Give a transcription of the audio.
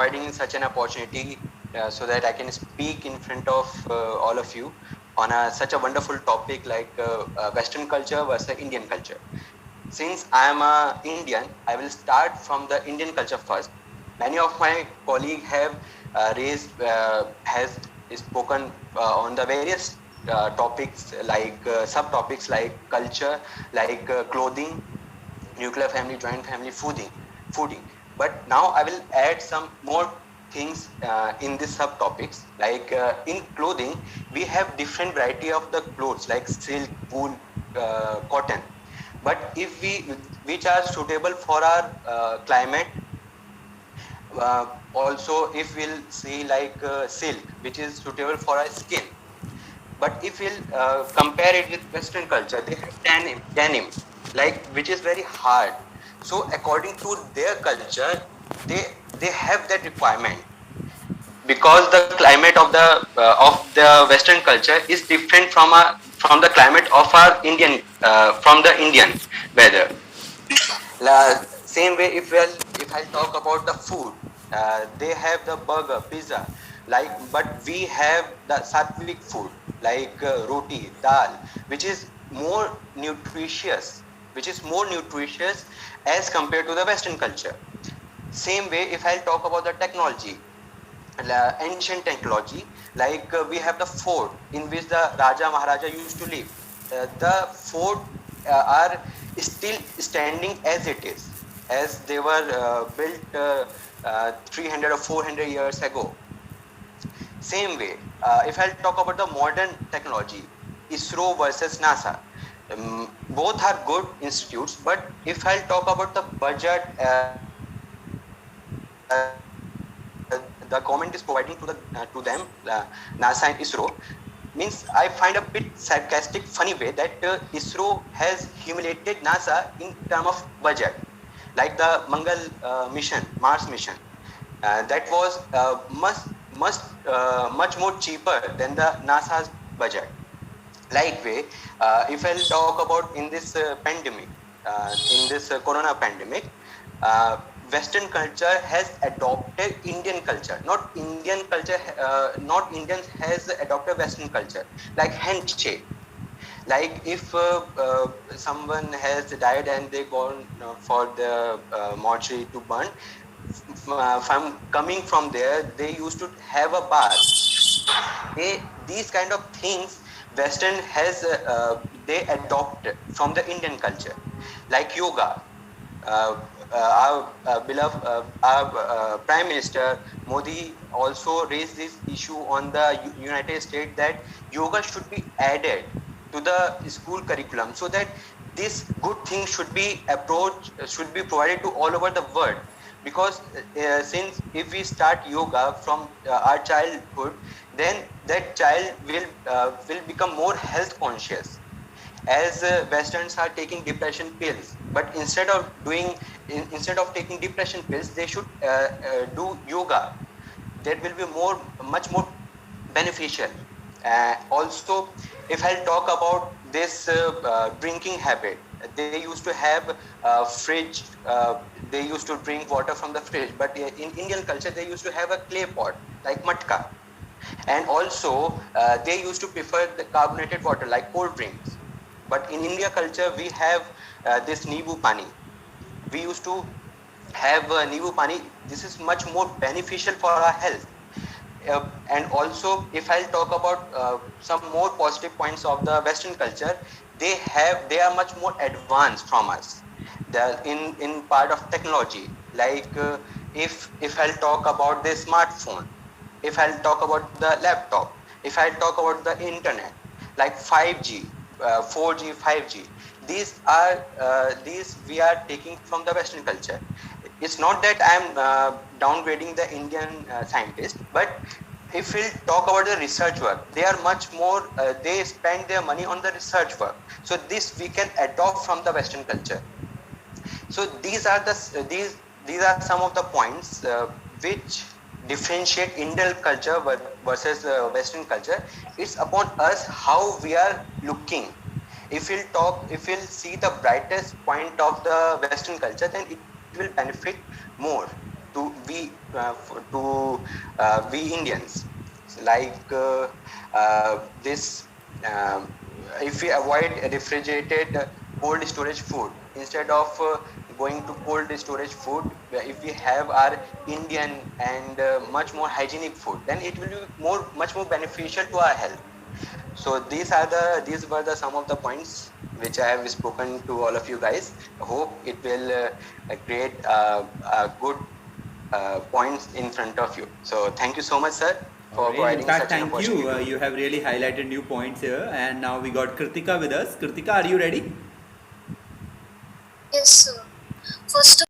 providing such an opportunity so that I can speak in front of all of you on such a wonderful topic like Western culture versus Indian culture. Since I am a Indian, I will start from the Indian culture first. Many of my colleagues have has spoken on the various topics like subtopics like culture, like clothing, nuclear family, joint family, fooding. But now I will add some more things in these subtopics. Like in clothing, we have different variety of the clothes like silk, wool, cotton. But if which are suitable for our climate, also if we'll see like silk, which is suitable for our skin. But if we'll compare it with Western culture, they have denim, like which is very hard. So according to their culture, they have that requirement because the climate of the Western culture is different from the climate of our Indian from the Indian weather. Same way, if I talk about the food, they have the burger, pizza, like, but we have the sattvic food like roti, dal, which is more nutritious, as compared to the Western culture. Same way, if I'll talk about the technology, ancient technology, like we have the fort in which the Raja Maharaja used to live. The fort are still standing as it is, as they were built 300 or 400 years ago. Same way, if I'll talk about the modern technology, ISRO versus NASA, both are good institutes, but if I'll talk about the budget the government is providing to them, NASA and ISRO, means I find a bit sarcastic, funny way that ISRO has humiliated NASA in terms of budget, like the Mars mission, that was much more cheaper than the NASA's budget. Like way, if I'll talk about in this pandemic, in this corona pandemic, Western culture has adopted Indian culture, not Indian culture, not Indians has adopted Western culture, like handshake. Like if someone has died and they gone for the mortuary to burn, from coming from there, they used to have a bath. These kind of things Western has they adopt from the Indian culture, like yoga. Our beloved Prime Minister Modi also raised this issue on the United States that yoga should be added to the school curriculum, so that this good thing should be provided to all over the world. Because since if we start yoga from our childhood, then that child will become more health conscious. As Westerns are taking depression pills, but instead of taking depression pills, they should do yoga. That will be much more beneficial. Also, if I talk about this drinking habit, they used to have fridge. They used to drink water from the fridge, but in Indian culture, they used to have a clay pot like matka, and also they used to prefer the carbonated water like cold drinks. But in India culture, we have this Nibu Pani. We used to have Nibu Pani. This is much more beneficial for our health. And also, if I'll talk about some more positive points of the Western culture, they are much more advanced from us. In part of technology, like if I'll talk about the smartphone, if I'll talk about the laptop, if I'll talk about the internet, like 5G, 4G, 5G, these we are taking from the Western culture. It's not that I am downgrading the Indian scientists, but if we'll talk about the research work, they are much more, they spend their money on the research work. So this we can adopt from the Western culture. So these are some of the points which differentiate Indian culture versus Western culture. It's upon us how we are looking. If we'll see the brightest point of the Western culture, then it will benefit more. to we Indians. Like this, if we avoid refrigerated cold storage food instead of going to cold storage food, if we have our Indian and much more hygienic food, then it will be much more beneficial to our health. So these were the some of the points which I have spoken to all of you guys. I hope it will create good points in front of you. So thank you so much, sir, for Alright. providing In fact, such an thank opportunity. you. You have really highlighted new points here. And now we got Kritika with us. Kritika, are you ready? Yes, sir. First